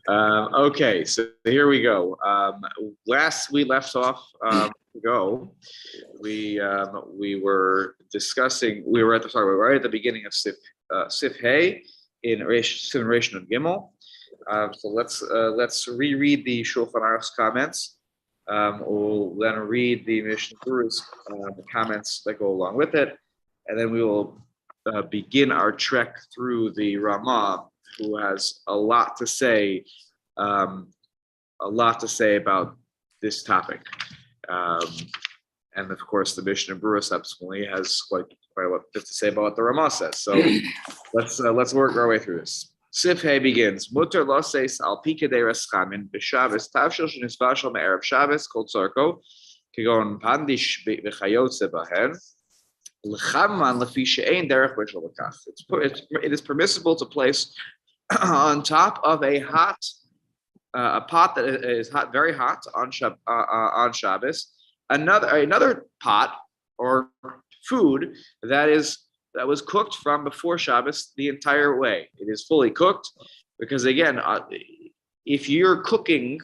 Okay, so here we go. Last we left off we were discussing. We were right at the beginning of Sif Hay in Reish and Gimel. So let's reread the Shulchan Aruch's comments. We'll then read the Mishnah Berurah's comments that go along with it, and then we will begin our trek through the Ramah, who has a lot to say about this topic. And of course, the Mishnah Berurah subsequently has quite a lot to say about what the Ramah says. So let's work our way through this. Sif Hay begins. Mutter loses al pikadei raschamin b'Shabbos tavshil shenisvashal me'erev Shabbos kol tzarko kegon pandish v'chayotze bahen l'chamman lefi she'ein derech b'shel l'kach. It is permissible to place on top of a pot that is hot, very hot on Shabbos, another pot or food that was cooked from before Shabbos the entire way. It is fully cooked because, again, if you're cooking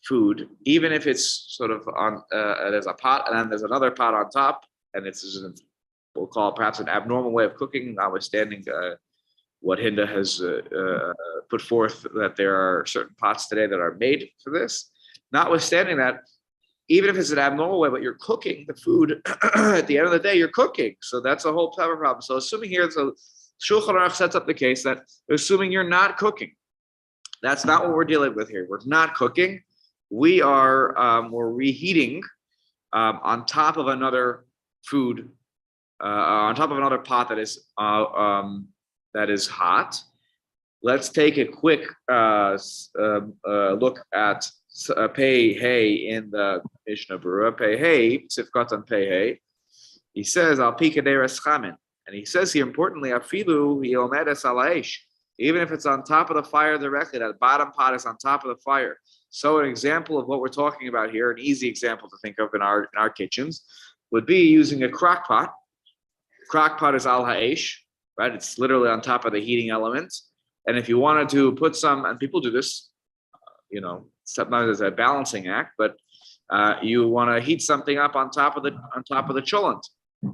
food, even if it's sort of on, there's a pot and then there's another pot on top, and we'll call it perhaps an abnormal way of cooking, notwithstanding what Hinda has put forth, that there are certain pots today that are made for this. Notwithstanding that, even if it's an abnormal way, but you're cooking the food, at the end of the day, you're cooking. So that's a whole clever problem. So assuming here, so Shulchan Aruch sets up the case that assuming you're not cooking, that's not what we're dealing with here. We're not cooking. We're reheating on top of another food, on top of another pot that is hot. Let's take a quick look at Pei Hay in the Mishnah Berurah. Pei Hay, Sifkat on Pei Hay. He says, Al pikadei raschamin. And he says here, importantly, Afilu yomedes alaish. Even if it's on top of the fire directly, that bottom pot is on top of the fire. So an example of what we're talking about here, an easy example to think of in our kitchens, would be using a crock pot. Crock pot is al ha'esh, right? It's literally on top of the heating element. And if you wanted to put some, and people do this, sometimes it's a balancing act, but you want to heat something up on top of the cholent.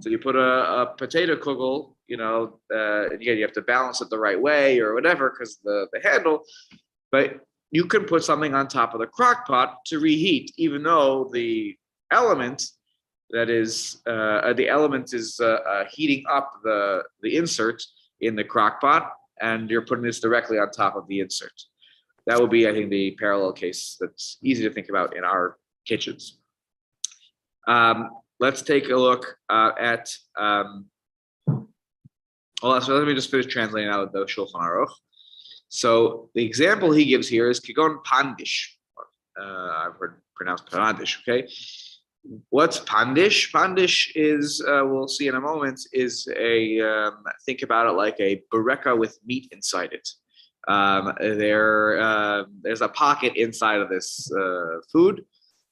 So you put a potato kugel, again, you have to balance it the right way or whatever because the handle, but you can put something on top of the crock pot to reheat, even though the element is heating up the insert in the crock pot, and you're putting this directly on top of the insert. That would be, I think, the parallel case that's easy to think about in our kitchens. Let's take a look at. So let me just finish translating out the Shulchan Aruch. So the example he gives here is kigon pandish. I've heard pronounced pandish. Okay, what's pandish? Pandish is, we'll see in a moment, is think about it like a bureka with meat inside it. There's a pocket inside of this food,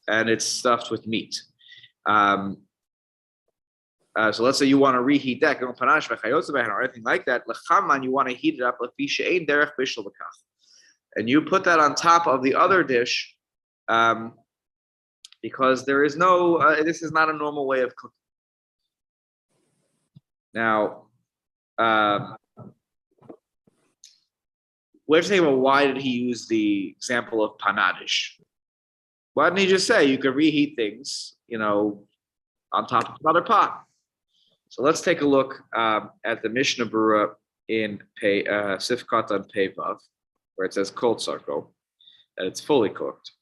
and it's stuffed with meat. So let's say you want to reheat that, or anything like that. You want to heat it up, and you put that on top of the other dish, because there is no. This is not a normal way of cooking. Now, we have to think about why did he use the example of panadish? Why didn't he just say you could reheat things, on top of another pot? So let's take a look at the Mishnah Berurah in Sifkat on Pevav, where it says Kol Tzarko, that it's fully cooked.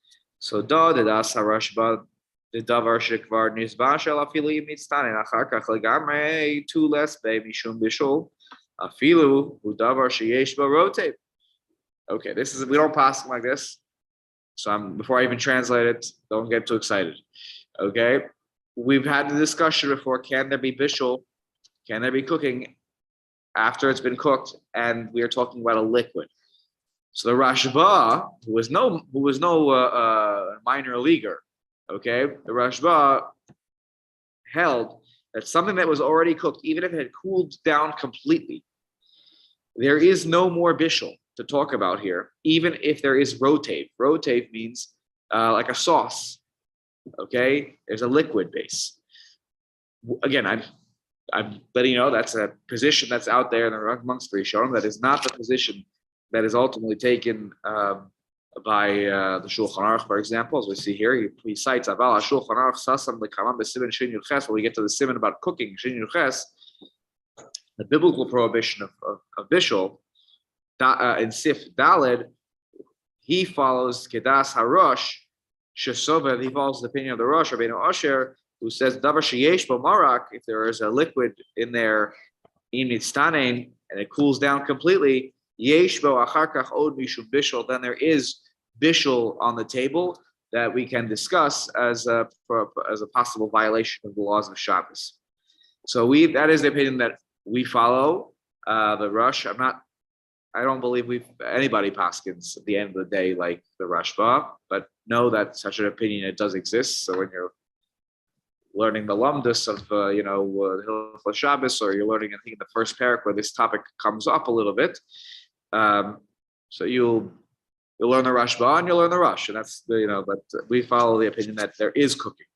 So da dedas harashba the davar shekvar nizbashel afilu mitztanin achar kach legamrei tu less be mishum bishul afilu udavar sheyesh ba rotate. Okay, we don't pass like this. So before I even translate it, don't get too excited. Okay, we've had the discussion before. Can there be bishul? Can there be cooking after it's been cooked? And we are talking about a liquid. So the Rashba, who was no minor leaguer, okay, the Rashba held that something that was already cooked, even if it had cooled down completely, there is no more bishul. to talk about here, even if there is rotative. Rotative means like a sauce. Okay, there's a liquid base. Again, I'm letting you know that's a position that's out there in the amongst the Rishonim. That is not the position that is ultimately taken by the Shulchan Aruch, for example, as we see here. He cites Aval Shulchan Aruch Sasam Lekamam B'Siman Shin Yud when we get to the siman about cooking Shin Yud, the biblical prohibition of bishul in Sif Daled. He follows Kedas Harosh Shesova. He follows the opinion of the Rosh Rabbeinu Asher, who says Davar Sheyesh Bo Marak. If there is a liquid in there, in Mitztanein, and it cools down completely, Yesh Bo Achar Kach Od Mishum Bishul. Then there is bishul on the table that we can discuss as a possible violation of the laws of Shabbos. So that is the opinion that we follow. The Rosh. I don't believe anybody paskins at the end of the day like the Rashba, but know that such an opinion it does exist. So when you're learning the lumdus of Hilchot Shabbat, or you're learning, I think, in the first parak where this topic comes up a little bit, so you'll learn the Rashba and you'll learn the Rush, and that's but we follow the opinion that there is cooking.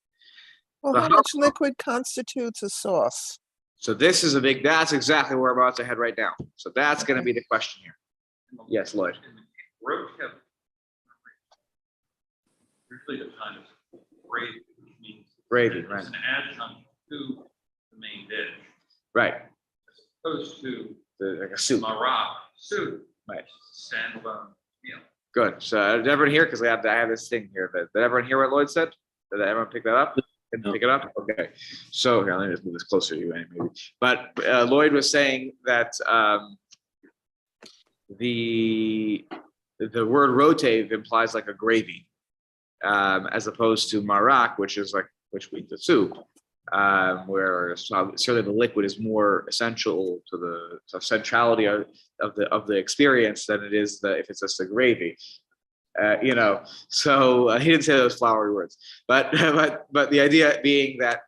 Well, how much liquid constitutes a sauce? So this is that's exactly where we're about to head right now. So that's going to be the question here. Yes, Lloyd. Usually the kind of gravy means gravy, right? It's an adjunct to the main dish, right? As opposed to like a soup, marak soup, right? Standalone meal. Good. So did everyone hear? Because I have this thing here. Did everyone hear what Lloyd said? Did everyone pick that up? Didn't pick it up? Okay. So here, let me just move this closer to you, maybe. But Lloyd was saying that the word rotav implies like a gravy, as opposed to marak, which we eat the soup, where certainly the liquid is more essential to the centrality of the experience than it is if it's just a gravy. So he didn't say those flowery words, but the idea being that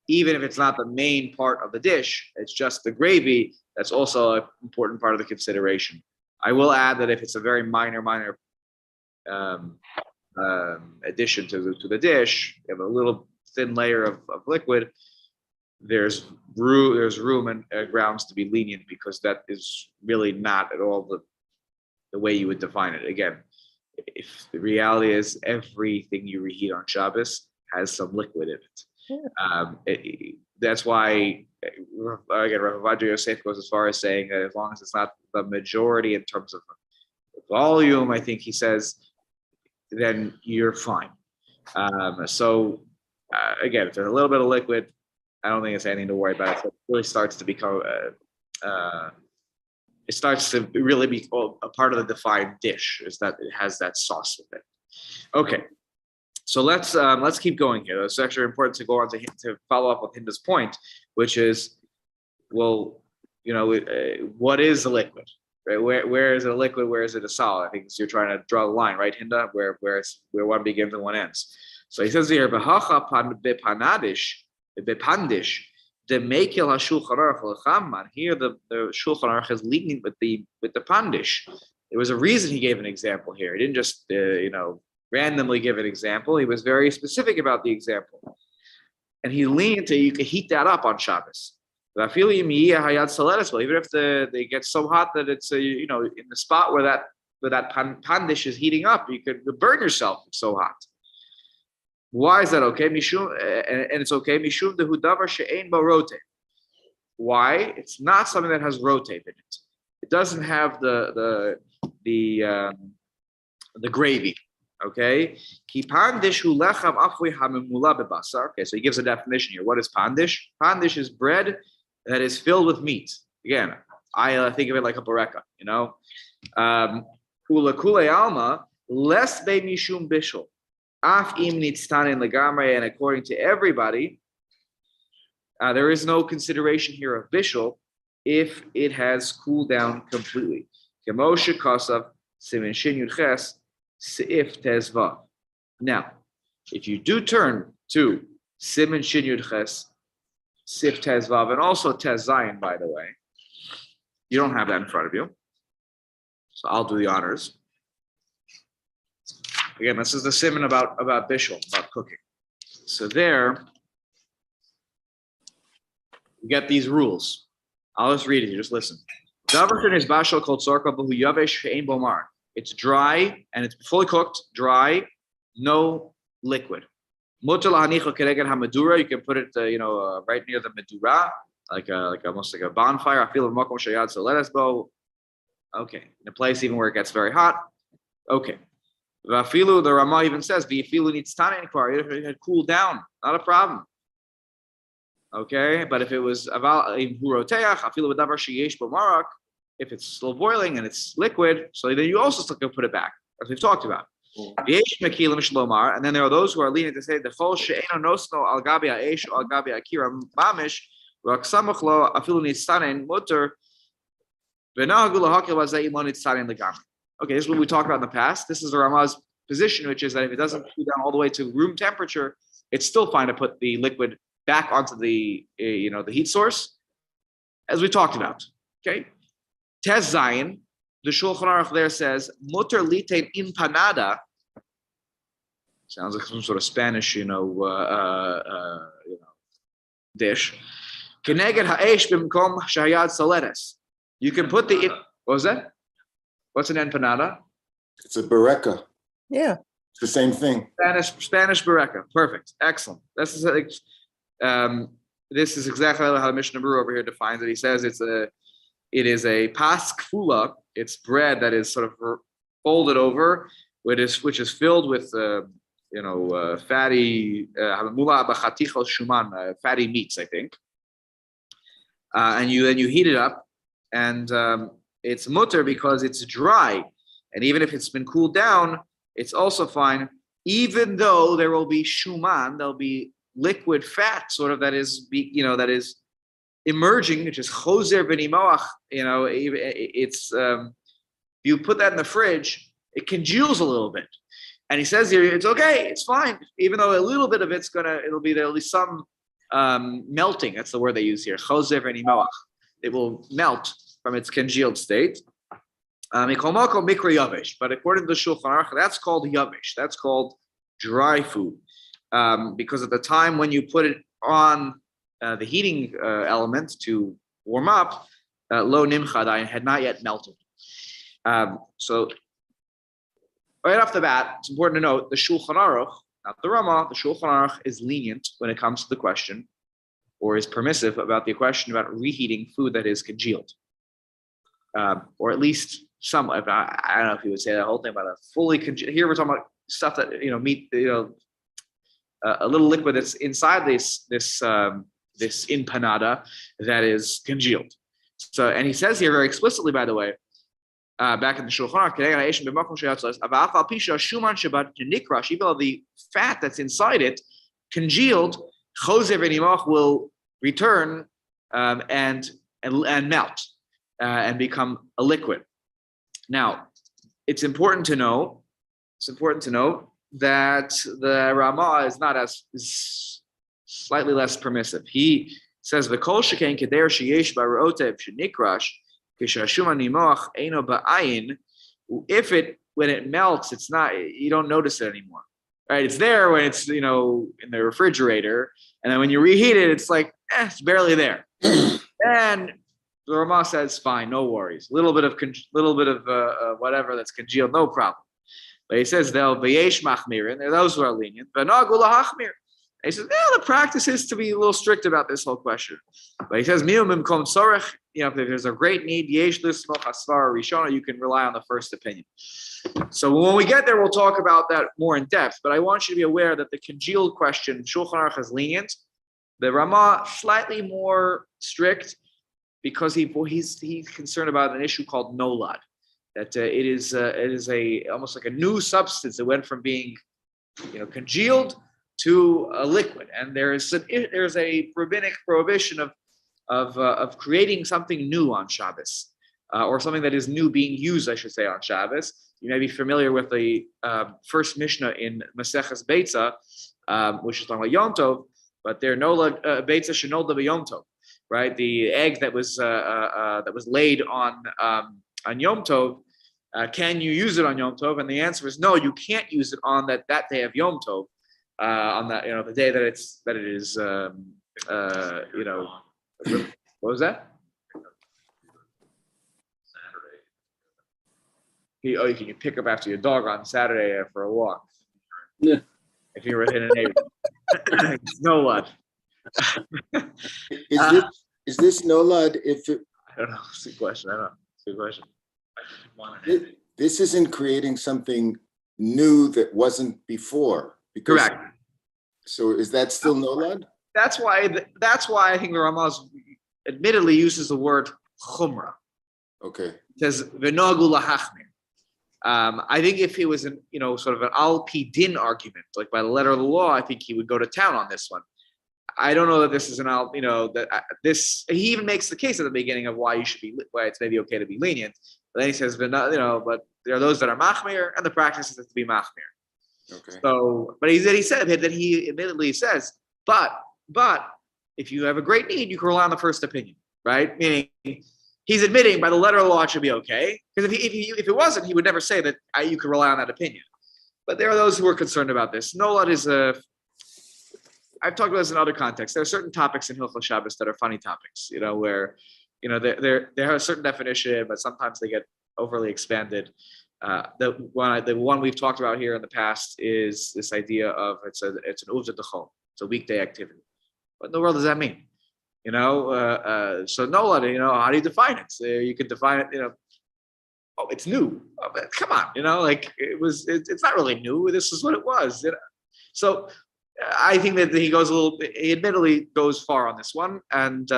even if it's not the main part of the dish, it's just the gravy, that's also an important part of the consideration. I will add that if it's a very minor addition to the dish, you have a little thin layer of liquid, there's room and grounds to be lenient, because that is really not at all the way you would define it. Again, if the reality is everything you reheat on Shabbos has some liquid in it. That's why, again, Rav Avadia Yosef goes as far as saying that as long as it's not the majority in terms of volume, I think he says, then you're fine. Again, if there's a little bit of liquid, I don't think it's anything to worry about. It really starts to become it starts to really be a part of the defined dish, is that it has that sauce with it. Okay, so let's keep going here. It's actually important to go on to follow up with Hinda's point, which is, well, what is a liquid? Right? Where is it a liquid? Where is it a solid? I think you're trying to draw the line, right, Hinda? Where one begins and one ends. So he says here, "B'hacha bepandish." The Mekil HaShulchan Aruch L'Chaman. Here, the Shulchan Aruch is leading with the pandish. There was a reason he gave an example here. He didn't just randomly give an example. He was very specific about the example, and he leaned to you can heat that up on Shabbos. Even if they get so hot that it's in the spot where that pandish is heating up, you could burn yourself. It's so hot. Why is that okay? Mishum, and it's okay. Mishum dehu davar she'ein bo rotev. Why? It's not something that has rotev in it. It doesn't have the gravy. Okay. Ki pandish hu lechem afui hamemula bebasar. Okay, so he gives a definition here. What is pandish? Pandish is bread that is filled with meat. Again, I think of it like a bareka. Kula kule alma less be mishum bishul. Af im nitztanin legamre, and according to everybody, there is no consideration here of bishul if it has cooled down completely. Kemoshe kasav simin shin yudches seif tezvav. Now, if you do turn to simin shin yudches seif tezvav, and also tez zayin, by the way, you don't have that in front of you. So I'll do the honors. Again, this is the simon about bishul, about cooking. So there, you get these rules. I'll just read it. You just listen. It's dry and it's fully cooked, dry, no liquid. You can put it, right near the medura, like almost like a bonfire. I feel a makom shayad. So let us go. Okay, in a place even where it gets very hot. Okay. Vafilu, the Ramah even says, "V'afilu needs tana inquiry. If it had cooled down, not a problem." Okay, but if it was aval huroteach, afilu b'davar sheyesh b'marak, if it's still boiling and it's liquid, so then you also still can put it back, as we've talked about. Yesh mekilim shlomar, and then there are those who are leaning to say the chol she'eno nosno al gabi ha'esh al gabi akira mamish v'aksamuch lo afilu needs tana in mutter v'nahagu lahakil v'zei imo needs tana in legam. Okay, this is what we talked about in the past. This is the Ramah's position, which is that if it doesn't cool down all the way to room temperature, it's still fine to put the liquid back onto the the heat source, as we talked about. Okay, Tez Zayin, the Shulchan Aruch there says mutter litain impanada. Sounds like some sort of Spanish, dish. Keneged ha'esh b'mkom shayad saletes. You can put the what was that? What's an empanada? It's a bareka. Yeah. It's the same thing. Spanish bareka. Perfect. Excellent. This is exactly how the Mishnah Berurah over here defines it. He says it is a pas kfula. It's bread that is sort of folded over, which is filled with fatty fatty meats, I think. And you heat it up, and it's mutter because it's dry, and even if it's been cooled down, it's also fine. Even though there will be shuman, there'll be liquid fat, sort of that is emerging, which is choser b'nimoach. It's you put that in the fridge, it congeals a little bit, and he says here it's okay, it's fine, even though a little bit of there'll be some melting. That's the word they use here, choser b'nimoach. It will melt from its congealed state. But according to the Shulchan Aruch, that's called yavish. That's called dry food, because at the time when you put it on the heating element to warm up, lo nimchad had not yet melted. So right off the bat, it's important to note the Shulchan Aruch, not the Ramah. The Shulchan Aruch is lenient when it comes to the question, or is permissive about the question about reheating food that is congealed, or at least some. I don't know if you would say that whole thing about a fully congealed. Here we're talking about stuff that meat, a little liquid that's inside this empanada that is congealed. So, and he says here very explicitly, by the way, back in the Shulchan Aruch, even though the fat that's inside it congealed, choser v'nimoch will return and melt and become a liquid. Now, it's important to know that the Ramah is not is slightly less permissive. He says v'kol shekain keder sheyesh ba'rotev shenikrash k'shashuma nimoch eino ba'ayin. If when it melts, it's not, you don't notice it anymore. Right? It's there when it's in the refrigerator, and then when you reheat it, it's like it's barely there. And the Ramah says, fine, no worries. Little bit of whatever that's congealed, no problem. But he says they'll v'yesh machmirin. There are those who are lenient. V'nagu lahachmir. He says, the practice is to be a little strict about this whole question. But he says, if there's a great need, yesh lismoch hasvara rishona, you can rely on the first opinion. So when we get there, we'll talk about that more in depth. But I want you to be aware that the congealed question, Shulchan Aruch is lenient. The Ramah slightly more strict, because he's concerned about an issue called nolad, that it is almost like a new substance that went from being congealed to a liquid, and there's a rabbinic prohibition of creating something new on Shabbos, or something that is new being used, I should say, on Shabbos. You may be familiar with the first Mishnah in Maseches Beitza, which is talking about Yom Tov, but they're nolad Beitza shenolda b'Yom Tov. Right, the egg that was laid on Yom Tov Can you use it on Yom Tov? And the answer is no. You can't use it on that day of Yom Tov, on that the day that it is what was that? Saturday. Can you pick up after your dog on Saturday for a walk? Yeah. If you were in a neighbor, it's no lud. Is this nolad if it, I don't know. It's a good question. I don't know. It's a good question. One and a half. this isn't creating something new that wasn't before? Because, Correct. So is that still nolad? That's why I think the Ramaz admittedly uses the word chumrah. Okay. It says v'nogu lahachmir. I think if it was an sort of an al pi din argument, like by the letter of the law, I think he would go to town on this one. I don't know that this is an al, this he even makes the case at the beginning of why it's maybe okay to be lenient. But then he says, but there are those that are machmir, and the practice is to be machmir. Okay. So, but he said that he admittedly says, but if you have a great need, you can rely on the first opinion, right? Meaning he's admitting by the letter of the law it should be okay. Because if it wasn't, he would never say that you could rely on that opinion. But there are those who are concerned about this. Nolad is I've talked about this in other contexts. There are certain topics in Hilchot Shabbat that are funny topics, where they have a certain definition, but sometimes they get overly expanded. The one we've talked about here in the past is this idea of it's an uvda d'chol. It's a weekday activity. What in the world does that mean? So nolad, how do you define it? So you can define it, oh, it's new. Oh, come on, it's not really new. This is what it was. So I think that he admittedly goes far on this one, and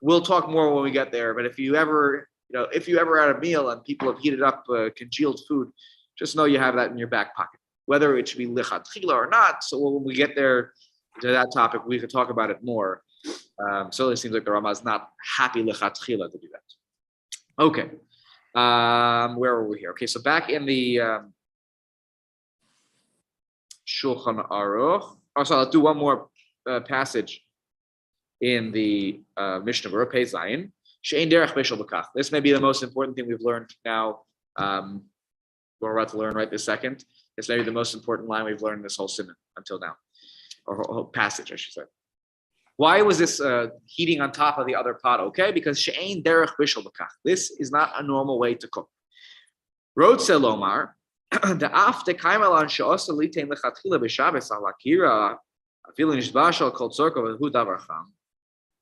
we'll talk more when we get there. But if you ever at a meal and people have heated up congealed food, just know you have that in your back pocket, whether it should be lichatchila or not. So when we get there to that topic, we could talk about it more. So it seems like the Rama is not happy lichatchila to do that. Okay, where were we here? Okay, so back in the Shulchan Aruch. So I'll do one more passage in the Mishnah Berurah, Pei Zayin. She'ein derech bishul b'kach. This may be the most important thing we've learned now. We're about to learn right this second. This may be the most important line we've learned in this whole simon until now, or whole passage, I should say. Why was this heating on top of the other pot okay? Because she'ein derech bishul b'kach. This is not a normal way to cook. Rod Selomar, the af de kaimelan she'osa litein lechatchila b'shabes al akira afilu nishbashal kol tzorko v'hu davar cham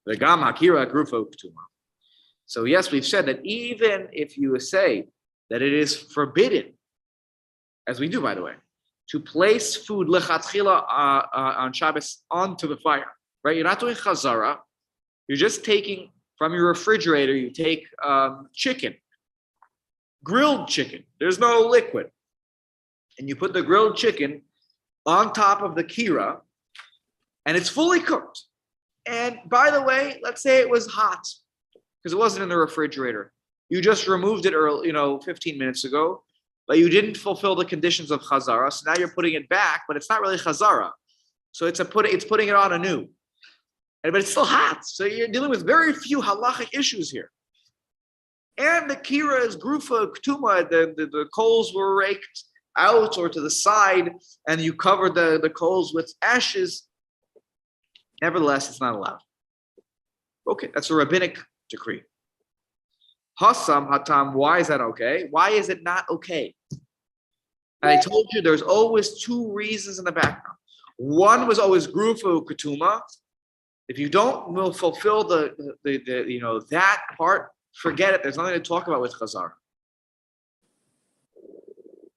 v'gam hakira grufa uktuma. So yes, we've said that even if you say that it is forbidden, as we do, by the way, to place food lechatchila on Shabbos onto the fire, right? You're not doing chazara. You're just taking from your refrigerator. You take chicken, grilled chicken. There's no liquid, and you put the grilled chicken on top of the kira, and it's fully cooked. And by the way, let's say it was hot, because it wasn't in the refrigerator. You just removed it early, 15 minutes ago, but you didn't fulfill the conditions of chazara. So now you're putting it back, but it's not really chazara. So it's putting it on anew. But it's still hot. So you're dealing with very few halachic issues here. And the kira is grufa ktuma. The coals were raked out or to the side, and you covered the coals with ashes. Nevertheless, it's not allowed. Okay, that's a rabbinic decree. Hassam hatam, why is that okay? Why is it not okay? And I told you there's always two reasons in the background. One was always grufa ketuma. If you don't fulfill the that part, forget it. There's nothing to talk about with chazar.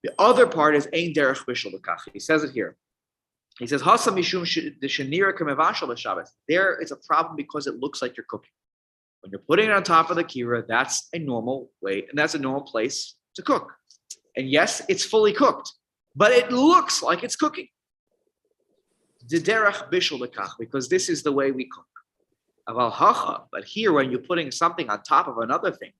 The other part is ein derech bishul b'kach. He says it here. He says hassam mishum shenira kemevashal b'Shabbos. There is a problem because it looks like you're cooking. When you're putting it on top of the kira, that's a normal way, and that's a normal place to cook. And yes, it's fully cooked, but it looks like it's cooking. Derech bishul lekach, because this is the way we cook. Aval hacha, but here, when you're putting something on top of another thing,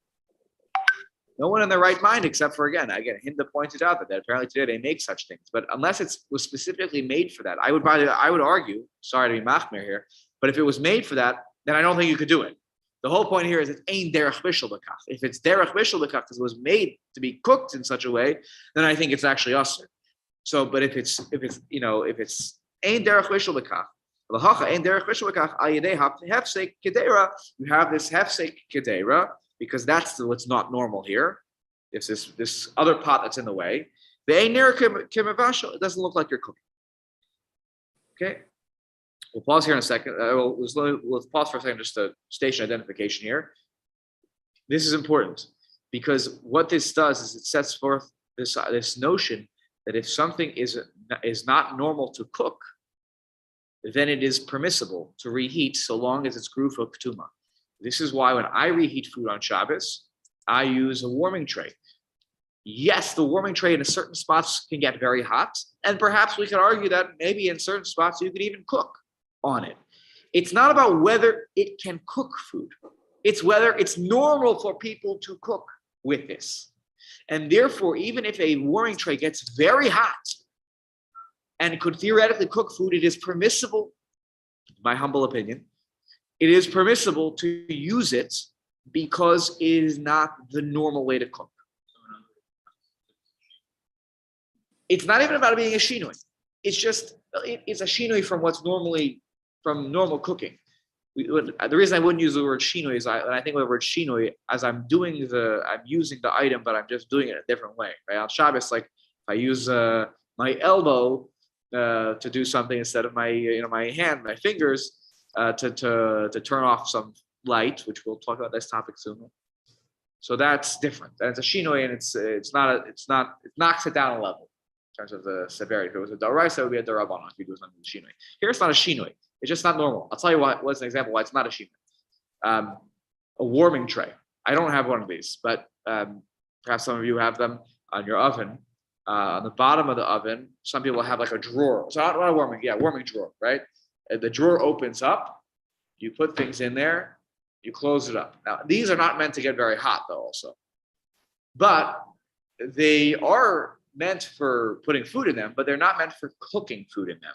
no one in their right mind, except for again, Hinda pointed out that apparently today they make such things, but unless it was specifically made for that, I would argue. Sorry to be machmir here, but if it was made for that, then I don't think you could do it. The whole point here is it's ain derech bishul b'kach. If it's derech bishul b'kach because it was made to be cooked in such a way, then I think it's actually usher. So, but if it's ain derech bishul b'kach, l'hacha ain derech bishul b'kach al yedei hefsek kedera, you have this hefsek kedera because that's what's not normal here. It's this other pot that's in the way. The ain derech kimavashal, it doesn't look like you're cooking. Okay. We'll pause here in a second. We'll pause for a second just to station identification here. This is important because what this does is it sets forth this notion that if something is not normal to cook, then it is permissible to reheat so long as it's grufa ketuma. This is why when I reheat food on Shabbos, I use a warming tray. Yes, the warming tray in certain spots can get very hot, and perhaps we could argue that maybe in certain spots you could even cook on it. It's not about whether it can cook food. It's whether it's normal for people to cook with this. And therefore, even if a warming tray gets very hot and could theoretically cook food, it is permissible, in my humble opinion, it is permissible to use it because it is not the normal way to cook. It's not even about it being a shinui. It's just, it's a shinui from what's normally from normal cooking. The reason I wouldn't use the word shinui is I think of the word shinui as I'm using the item, but I'm just doing it a different way. Right? On Shabbos, like if I use my elbow to do something instead of my hand, my fingers to turn off some light, which we'll talk about this topic soon. So that's different. And it's a shinui, and it knocks it down a level in terms of the severity. If it was a daraisa, it would be a darabana if you do something with shinui. Here it's not a shinui. It's just not normal. I'll tell you what's an example why it's not a shinui. A warming tray. I don't have one of these, but perhaps some of you have them on your oven. On the bottom of the oven, some people have like a drawer. So not a warming drawer, right? The drawer opens up. You put things in there. You close it up. Now, these are not meant to get very hot, though, also. But they are meant for putting food in them, but they're not meant for cooking food in them.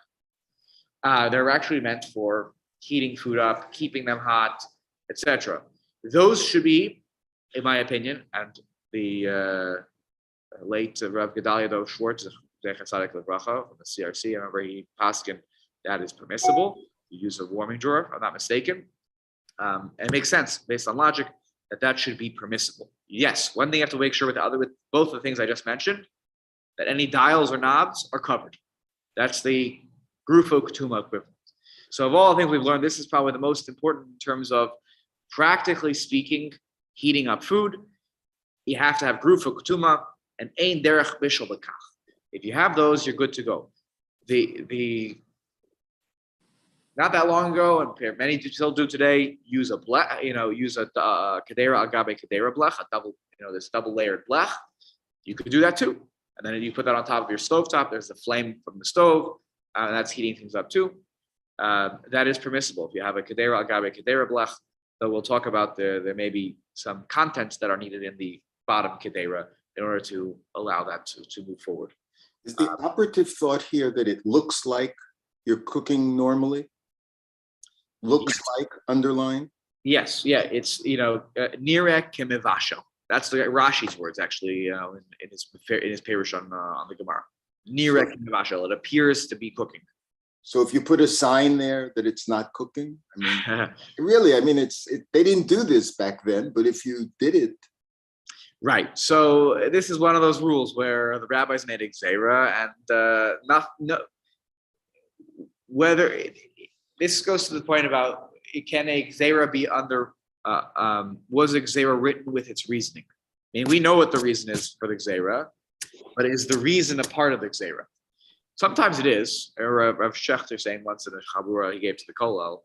They're actually meant for heating food up, keeping them hot, etc. Those should be, in my opinion, and the late Rav Gedalia Dov Schwartz, from the CRC, I remember he paskin that is permissible. You use a warming drawer, if I'm not mistaken. And it makes sense based on logic that should be permissible. Yes, one thing you have to make sure with both the things I just mentioned, that any dials or knobs are covered. That's the Grufo Ketuma equivalent. So of all the things we've learned, this is probably the most important in terms of practically speaking, heating up food. You have to have Grufo Ketuma and Ein Derech Bishul B'kach. If you have those, you're good to go. The not that long ago, and many still do today, use a kedera agabe kedera blech, a double, this double layered blech. You could do that too. And then you put that on top of your stovetop. There's the flame from the stove. And that's heating things up too. That is permissible. If you have a kedera agabe kedera blech, so we'll talk about there may be some contents that are needed in the bottom kedera in order to allow that to move forward. Is the operative thought here that it looks like you're cooking normally? Looks like underline? Yes, yeah, it's nireh kemivasho. That's the Rashi's words actually in his Perush on the Gemara. Nireh kemivasho. It appears to be cooking. So if you put a sign there that it's not cooking, really, they didn't do this back then, but if you did it. Right. So this is one of those rules where the rabbis made a gzeira, and this goes to the point about can a gzeira be under, was a gzeira written with its reasoning? We know what the reason is for the gzeira, but is the reason a part of the gzeira? Sometimes it is. Rav Shechter saying once in a chabura he gave to the kollel,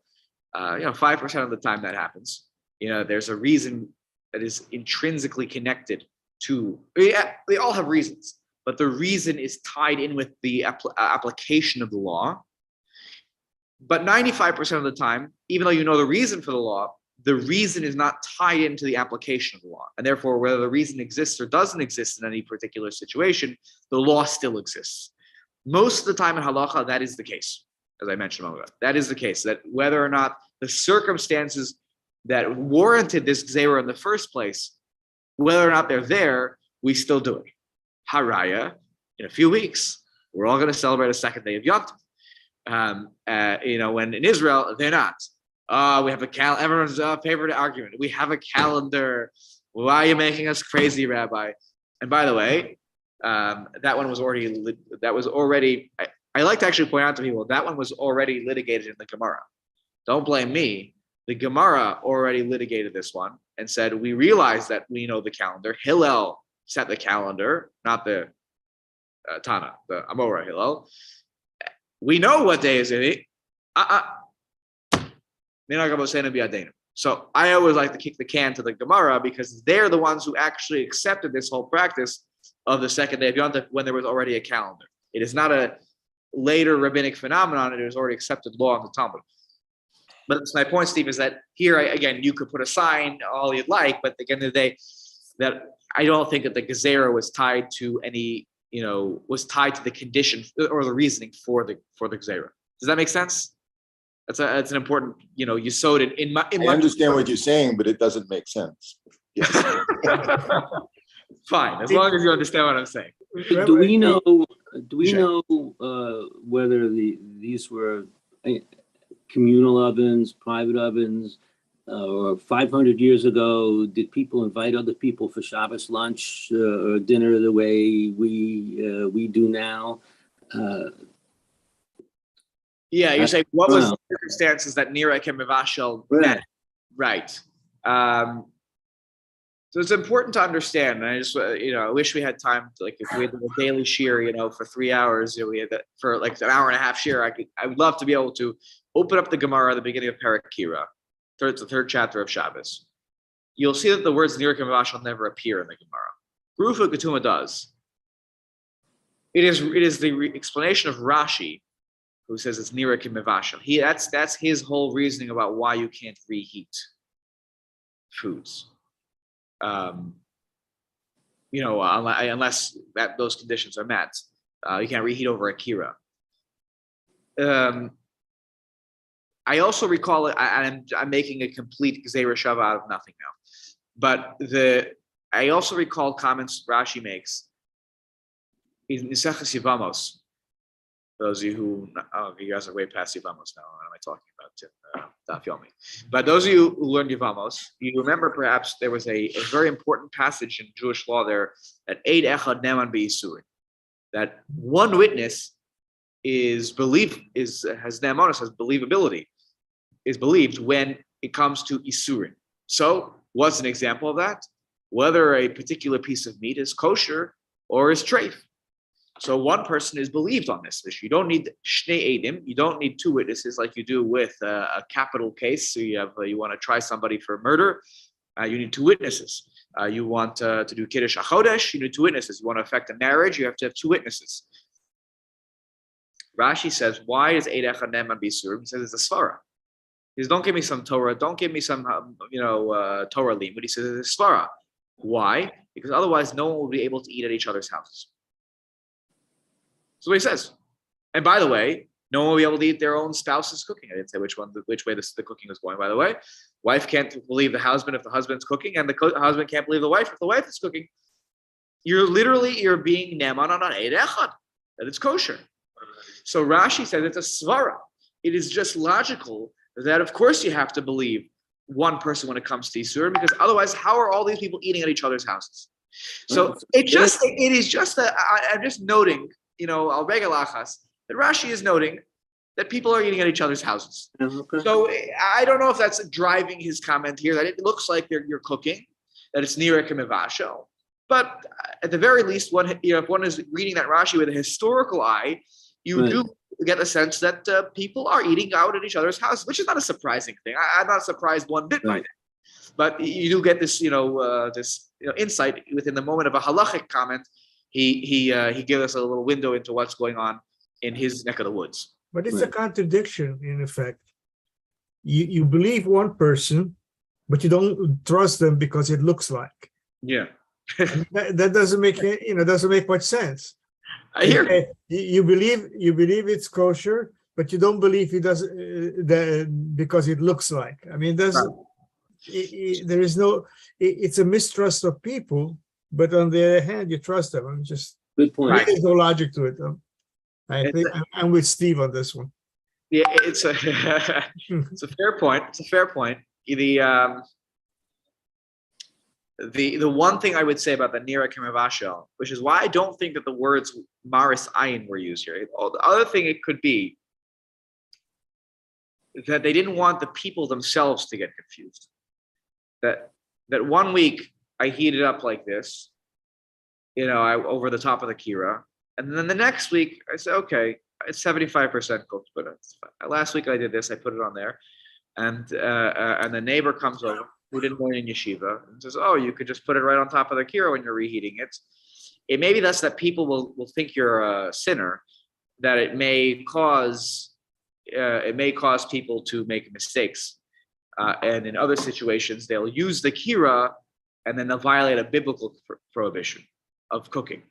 5% of the time that happens. There's a reason that is intrinsically connected to. They all have reasons, but the reason is tied in with the application of the law. But 95% of the time, even though you know the reason for the law, the reason is not tied into the application of the law. And therefore, whether the reason exists or doesn't exist in any particular situation, the law still exists. Most of the time in halacha, that is the case, as I mentioned a moment ago. That is the case, that whether or not the circumstances that warranted this gzeira in the first place, whether or not they're there, we still do it. Haraya, in a few weeks, we're all going to celebrate a second day of Yom Tov. When in Israel, they're not. We have a calendar. Everyone's favorite argument. We have a calendar. Why are you making us crazy, Rabbi? And by the way, that one was already. I like to actually point out to people that one was already litigated in the Gemara. Don't blame me. The Gemara already litigated this one and said we realize that we know the calendar. Hillel set the calendar, not the Tana, the Amora Hillel. We know what day is it. So I always like to kick the can to the Gemara because they're the ones who actually accepted this whole practice of the second day of Yom Tov when there was already a calendar. It is not a later rabbinic phenomenon. It was already accepted law in the Talmud. But my point, Steve, is that here, again, you could put a sign all you'd like, but at the end of the day, that I don't think that the Gezerah was tied to any, was tied to the condition or the reasoning for the Gezerah. Does that make sense? That's an important, Yesod in my. I understand what you're saying, but it doesn't make sense. Yes. Fine, as long as you understand what I'm saying. Do we know whether these were communal ovens, private ovens, or 500 years ago, did people invite other people for Shabbos lunch or dinner the way we do now? Yeah, you're saying what was the circumstances that Nira Kem Mevashel met? Right. So it's important to understand. And I just, I wish we had time to, if we had a daily shir, for 3 hours, we had that for like an hour and a half shir. I would love to be able to open up the Gemara at the beginning of Parakira, the third chapter of Shabbos. You'll see that the words Nira Kem Mevashel never appear in the Gemara. Rufa Ketuma does. It is the explanation of Rashi, who says it's Nira Kem Mevashel. That's his whole reasoning about why you can't reheat foods. Unless those conditions are met, you can't reheat over Akira. I also recall it. I'm making a complete Gzeira Shava out of nothing now, but I also recall comments Rashi makes in Niseches Yevamos. Those of you who, you guys are way past Yevamos now. What am I talking about? Daf Yomi. But those of you who learned Yevamos, you remember perhaps there was a very important passage in Jewish law there that Eid Echad Neman B'Yisurin, that one witness has believability, is believed when it comes to Isurin. So what's an example of that? Whether a particular piece of meat is kosher or is treif. So one person is believed on this issue. You don't need shnei edim. You don't need two witnesses like you do with a capital case. So you want to try somebody for murder. You need two witnesses. You want to do kiddush achodesh. You need two witnesses. You want to affect a marriage. You have to have two witnesses. Rashi says, why is Eid Echad Neman B'Yisurim? He says it's a svara. He says, don't give me some Torah. Don't give me some Torah limud. But he says it's a svara. Why? Because otherwise no one will be able to eat at each other's houses. That's what he says. And by the way, no one will be able to eat their own spouse's cooking. I didn't say which way the cooking is going, by the way. Wife can't believe the husband if the husband's cooking, and the husband can't believe the wife if the wife is cooking. You're being neman on an Eid Echad, that it's kosher. So Rashi says it's a svara. It is just logical that, of course, you have to believe one person when it comes to Yisur, because otherwise, how are all these people eating at each other's houses? So I'm just noting, al regalachas, that Rashi is noting that people are eating at each other's houses. Okay. So I don't know if that's driving his comment here, that it looks like you're cooking, that it's Nira Kem Mevashel. But at the very least, if one is reading that Rashi with a historical eye, you do get the sense that people are eating out at each other's houses, which is not a surprising thing. I'm not surprised one bit by that. But you do get this, insight within the moment of a halachic comment. He gives us a little window into what's going on in his neck of the woods. But it's a contradiction, in effect. You believe one person, but you don't trust them because it looks like. Yeah. that doesn't make much sense. I hear you believe it's kosher, but you don't believe he does because it looks like. I mean, there is no, it's a mistrust of people, but on the other hand, you trust them. I'm just, Good point. there's no logic to it. I It's think I'm with Steve on this one. Yeah, it's a it's a fair point. It's a fair point. The one thing I would say about the Nira Kimavashel, which is why I don't think that the words Maris Ayin were used here. The other thing it could be that they didn't want the people themselves to get confused. That 1 week I heated up like this, over the top of the kira, and then the next week I said, okay, it's 75% cooked, but last week I did this, I put it on there, and the neighbor comes over who didn't learn in yeshiva and says, oh, you could just put it right on top of the kira when you're reheating it. It may be that people will think you're a sinner, that it may cause people to make mistakes, and in other situations they'll use the kira and then they'll violate a biblical prohibition of cooking.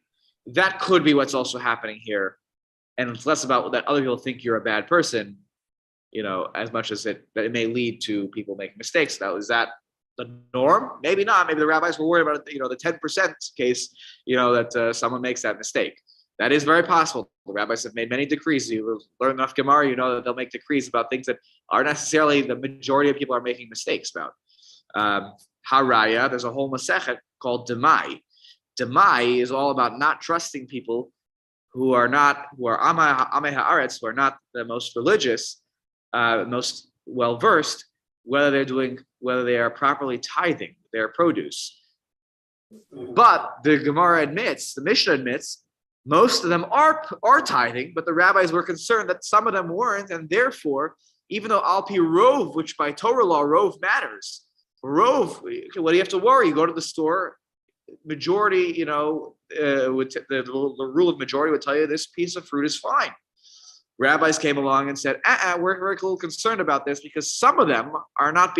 That could be what's also happening here, and it's less about that other people think you're a bad person, as much as that it may lead to people making mistakes. Now, is that the norm? Maybe not. Maybe the rabbis were worried about the 10% case, that someone makes that mistake. That is very possible. The rabbis have made many decrees. You learn enough Gemara, that they'll make decrees about things that are necessarily the majority of people are making mistakes about. Haraya, there's a whole masechet called Demai. Demai is all about not trusting people who are Amei Haaretz, who are not the most religious, most well versed, whether they are properly tithing their produce. But the Gemara admits, the Mishnah admits, most of them are tithing, but the rabbis were concerned that some of them weren't, and therefore, even though Al Pi Rov, which by Torah law, Rov matters, Rov, what do you have to worry? You go to the store, majority, the rule of majority would tell you this piece of fruit is fine. Rabbis came along and said, we're very little concerned about this because some of them are not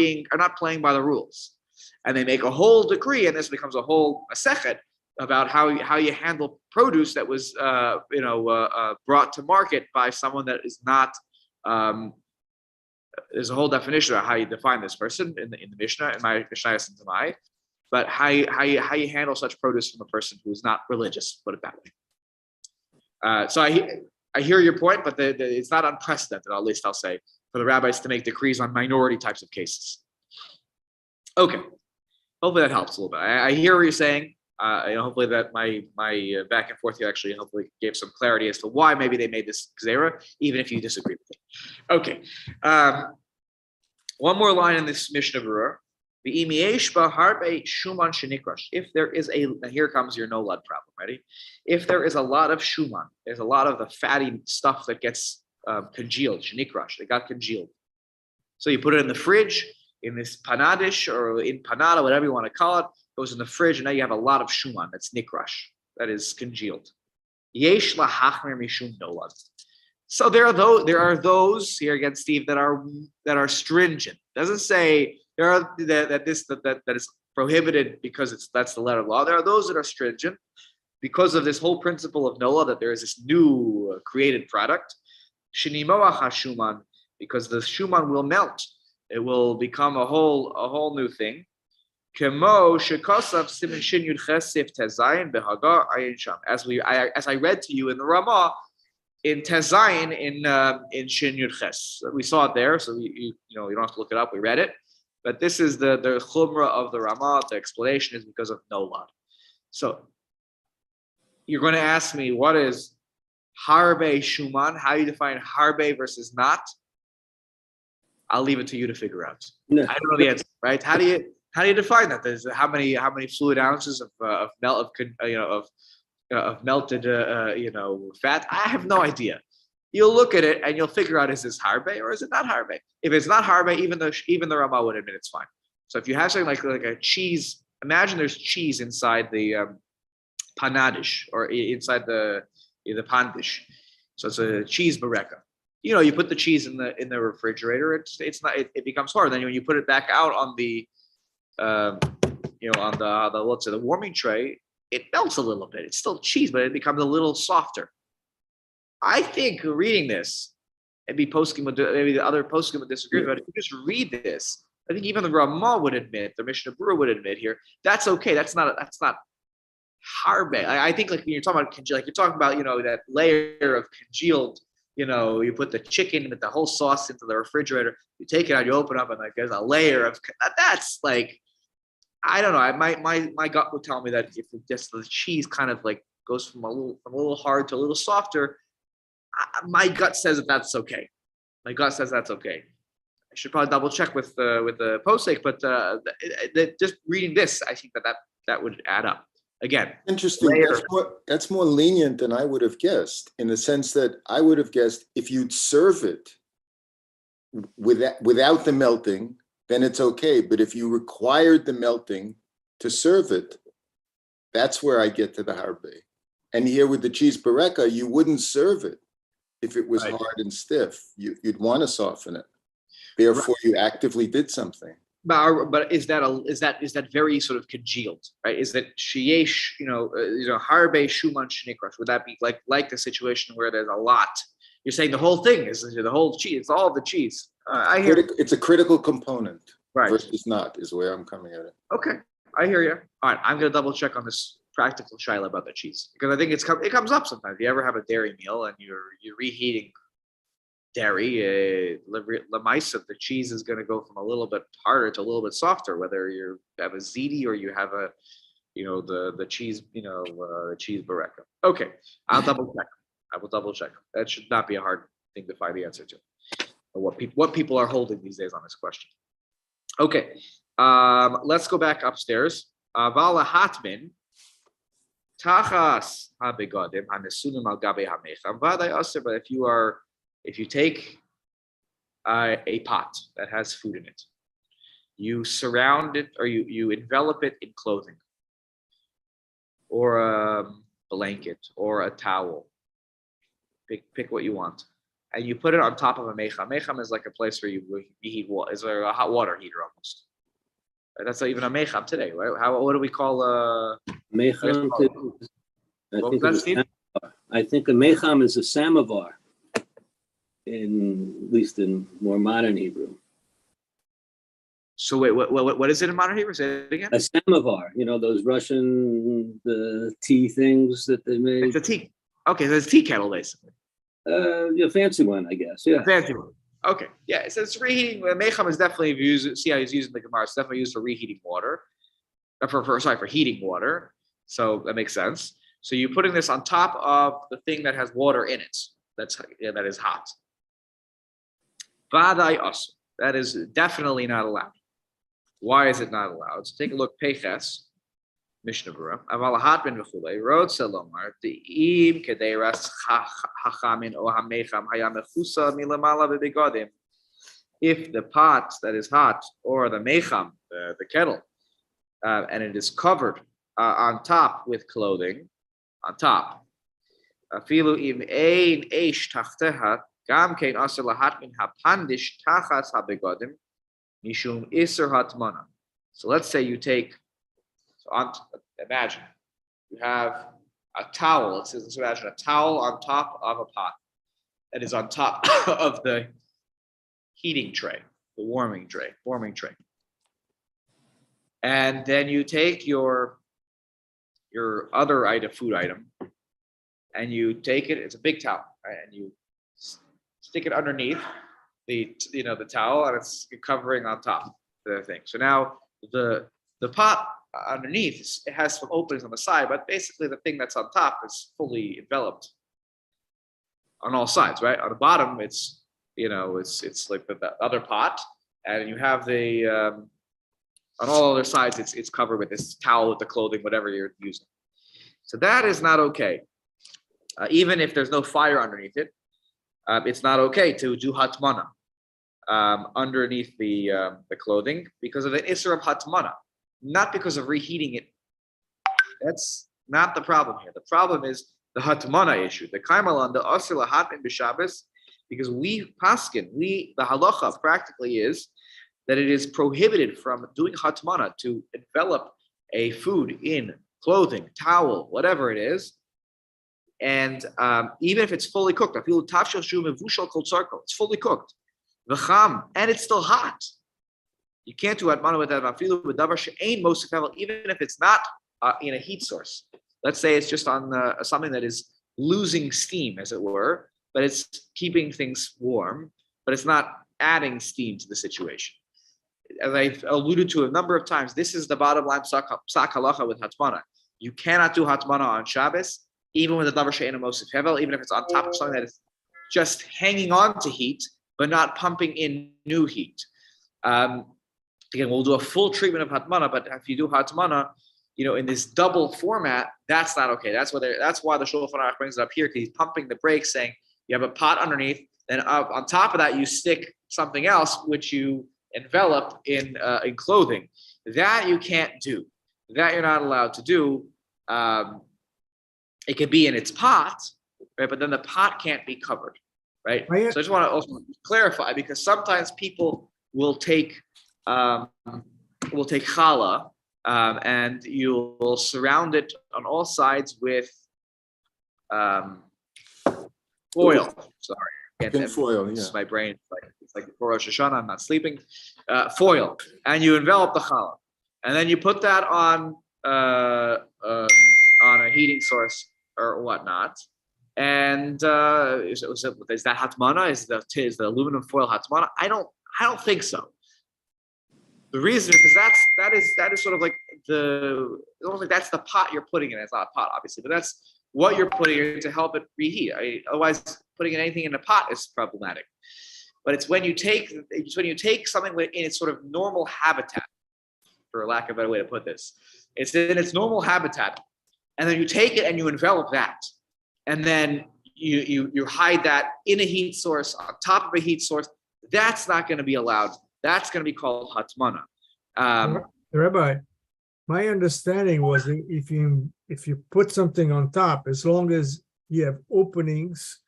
playing by the rules, and they make a whole decree, and this becomes a whole masechet about how you handle produce that was brought to market by someone that is not. There's a whole definition of how you define this person in the Mishnah, in my Mishnah and Tamai, but how you handle such produce from a person who is not religious. Put it that way. So I hear your point, but it's not unprecedented. At least I'll say for the rabbis to make decrees on minority types of cases. Okay, hopefully that helps a little bit. I hear what you're saying. Hopefully that my back and forth here actually hopefully gave some clarity as to why maybe they made this gzera, even if you disagree with it. Okay, one more line in this Mishnah Berurah. If there is here comes your no lud problem. Ready? If there is a lot of shuman, there's a lot of the fatty stuff that gets congealed, shenikrash, they got congealed. So you put it in the fridge, in this panadish or in panada, whatever you want to call it. Goes in the fridge, and now you have a lot of shuman that's nikrash, that is congealed. Yesh lahachmer mishum nolad. So there are those here again, Steve, that are stringent. Doesn't say there are that is prohibited because that's the letter of law. There are those that are stringent because of this whole principle of nola, that there is this new created product. Shinimoach hashuman, because the shuman will melt. It will become a whole new thing. As I read to you in the Ramah in Tezayin in Shin Yud Ches. We saw it there, so you don't have to look it up. We read it, but this is the chumrah of the Ramah. The explanation is because of nolad. So you're going to ask me, what is harbe shuman? How do you define harbe versus not? I'll leave it to you to figure out. No. I don't know the answer, right? How do you define that? There's how many fluid ounces of melted fat? I have no idea. You'll look at it and you'll figure out, is this harbe or is it not harbe? If it's not harbe, even the Ramah would admit it's fine. So if you have something like a cheese, imagine there's cheese inside the panadish or inside the pandish. So it's a cheese bareka. You put the cheese in the refrigerator. It becomes hard. Then when you put it back out on the let's say the warming tray, it melts a little bit. It's still cheese, but it becomes a little softer. I think reading this, maybe the other poskim would disagree, but if you just read this, I think even the Ramah would admit, the Mishnah Berurah would admit here, that's okay. That's not harbe. I think like when you're talking about like you're talking about, that layer of congealed, you put the chicken with the whole sauce into the refrigerator, you take it out, you open up, and like there's a layer of that's like, I don't know. My gut would tell me that if just the cheese kind of like goes from a little hard to a little softer, my gut says that that's okay. My gut says that's okay. I should probably double check with the posek, but just reading this, I think that would add up. Again, Interesting. That's more lenient than I would have guessed, in the sense that I would have guessed if you'd serve it without the melting, then it's okay. But if you required the melting to serve it, that's where I get to the harbe. And here with the cheese bareka, you wouldn't serve it if it was hard and stiff. You'd want to soften it. Therefore, you actively did something. But is that very sort of congealed, right? Is that sheyesh, harbe shuman shnikrush? Would that be like the situation where there's a lot? You're saying the whole thing is the whole cheese. It's all the cheese. I hear it's a critical component, right? Versus not is where I'm coming at it. Okay, I hear you. All right, I'm gonna double check on this practical shaila about the cheese, because I think it comes up sometimes. If you ever have a dairy meal and you're reheating dairy, lemaisa, the cheese is going to go from a little bit harder to a little bit softer, whether you have a ziti or you have the cheese, the cheese bareka. Okay, I'll double check. I will double check. That should not be a hard thing to find the answer to. Or what people are holding these days on this question. Okay, let's go back upstairs. Vala hatmin tachas habegadim hanesunim al gabe hamecham vaday aser. But if you take a pot that has food in it, you surround it or you envelop it in clothing or a blanket or a towel. Pick what you want, and you put it on top of a mecham. Mecham is like a place where you heat water. It's a hot water heater almost. That's not even a mecham today, right? What do we call a mecham? I think a mecham is a samovar, at least in more modern Hebrew. So wait, what is it in modern Hebrew? Say it again. A samovar, those Russian tea things that they make. It's a tea. Okay, so it's a tea kettle basically. A fancy one, I guess. Yeah. Fancy one. Okay. Yeah. So it's reheating. Mecham is definitely used. See how he's using the Gemara. It's definitely used for reheating water. For heating water. So that makes sense. So you're putting this on top of the thing that has water in it. That is hot. Vadai asu. That is definitely not allowed. Why is it not allowed? So take a look. Peches. Mishnah Berurah. Aval hatmin v'chulei rod selomar de'im kedeiras hachamin o hamecham hayam mechusa milamala v'begadim. If the pot that is hot or the mecham, the kettle, and it is covered on top with clothing, on top. Afilu im ein eish tachteha gam kein aser lahatmin hapandish tachas habegadim mishum iser hatmana. So let's say you take. Imagine you have a towel. Let's imagine a towel on top of a pot that is on top of the heating tray, the warming tray. And then you take your other food item, and you take it. It's a big towel, right? And you stick it underneath the towel, and it's covering on top the thing. So now the pot underneath, it has some openings on the side, but basically the thing that's on top is fully enveloped on all sides, right? On the bottom, it's like the other pot, and you have the on all other sides, it's covered with this towel with the clothing, whatever you're using. So that is not okay. Even if there's no fire underneath it, it's not okay to do hatmana underneath the clothing because of an isser of hatmana. Not because of reheating it. That's not the problem here. The problem is the hatmana issue. The kaimalan, the asr lahatmin b'Shabbos, because we paskin, the halacha practically is that it is prohibited from doing hatmana to envelop a food in clothing, towel, whatever it is, and even if it's fully cooked, I feel tafshel shu mevushal kol tzarko, it's fully cooked, v'cham, and it's still hot. You can't do hatmana with that afilu with davar she'ein mosif hevel, even if it's not in a heat source. Let's say it's just on something that is losing steam, as it were, but it's keeping things warm, but it's not adding steam to the situation. As I've alluded to a number of times, this is the bottom line psak halacha with hatmana. You cannot do hatmana on Shabbos, even with a davar she'ein mosif hevel, even if it's on top of something that is just hanging on to heat, but not pumping in new heat. Again, we'll do a full treatment of hatmana, but if you do hatmana, in this double format, that's not okay. That's why the Shulchan Aruch brings it up here, because he's pumping the brakes, saying you have a pot underneath, then up on top of that you stick something else which you envelop in clothing. That you can't do. That you're not allowed to do. It can be in its pot, right? But then the pot can't be covered, right? So I just want to also clarify, because sometimes people will take challah, and you'll surround it on all sides with foil. Sorry, Tin foil, this yeah. is my brain. It's like before Rosh Hashanah, I'm not sleeping. Foil, and you envelop the challah, and then you put that on a heating source or whatnot. And is that hatmana? Is the aluminum foil hatmana? I don't think so. The reason is because that is sort of like almost like that's the pot you're putting in. It's not a pot, obviously, but that's what you're putting in to help it reheat. Otherwise, putting anything in a pot is problematic. But it's when you take something in its sort of normal habitat, for lack of a better way to put this. It's in its normal habitat, and then you take it and you envelop that, and then you hide that in a heat source, on top of a heat source. That's not going to be allowed. That's going to be called hatmana. Rabbi, my understanding was that if you put something on top, as long as you have openings,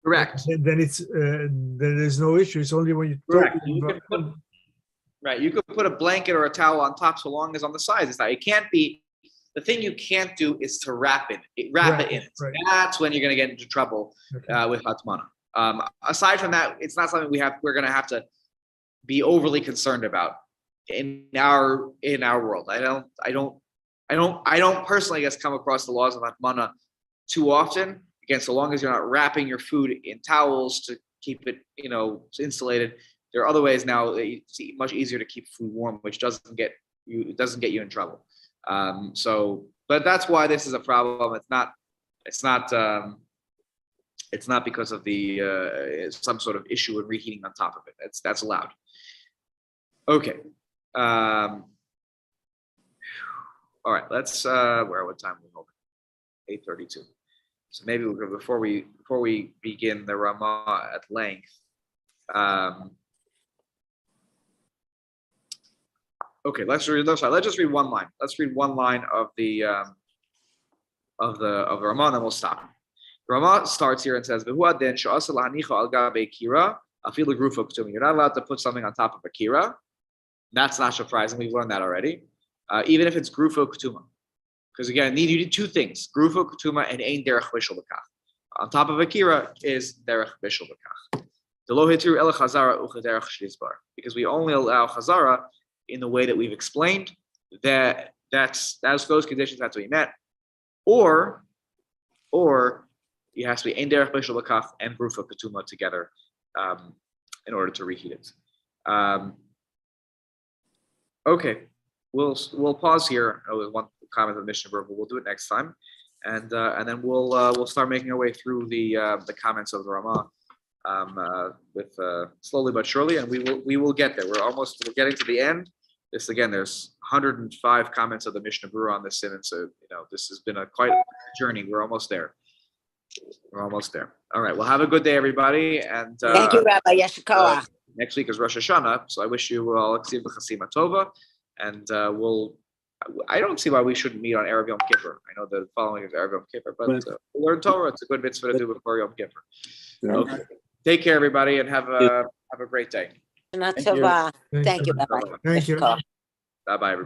Correct. then then there's no issue. It's only when you Correct. You could put a blanket or a towel on top, so long as on the sides. It's not. It can't be. The thing you can't do is to wrap it in it. Right. That's when you're going to get into trouble with hatmana. Aside from that, it's not something we're going to have to be overly concerned about in our world. I don't personally, I guess, come across the laws of hatmana too often. Again, so long as you're not wrapping your food in towels to keep it, insulated. There are other ways now that it's much easier to keep food warm, which doesn't get you in trouble. But that's why this is a problem. It's not because of the some sort of issue with reheating on top of it. That's allowed. Okay. All right. Let's. What time are we holding? 8:32. So maybe before we begin the Ramah at length. Okay. Let's just read one line. Let's read one line of the Ramah, and then we'll stop. Ramah starts here and says, "You're not allowed to put something on top of a kira." That's not surprising. We've learned that already. Even if it's grufo ketuma, because again, you need two things: grufo ketuma and ein derech bishul b'kach. On top of a kira is derech bishul b'kach. Delo hitir el chazara ucha derech shlizbar, because we only allow chazara in the way that we've explained. Those conditions have to be met, or it has to be ein derech bishul b'kach and grufo ketuma together in order to reheat it. Okay, we'll pause here with one comment of the Mishnah Berurah, but we'll do it next time, and then we'll start making our way through the comments of the Ramah with slowly but surely, and we will get there. We're getting to the end. This again, there's 105 comments of the Mishnah Berurah on this sentence, so this has been quite a journey. We're almost there. All right. Well, have a good day, everybody, and thank you, Rabbi Yeshikoah. Next week is Rosh Hashanah, so I wish you all Chasima Tova, and I don't see why we shouldn't meet on Erev Yom Kippur. I know the following is Erev Yom Kippur, but we'll learn Torah. It's a good mitzvah to do before Yom Kippur. Okay. Take care, everybody, and have a great day. Thank you, Rabbi. Thank you. Bye bye.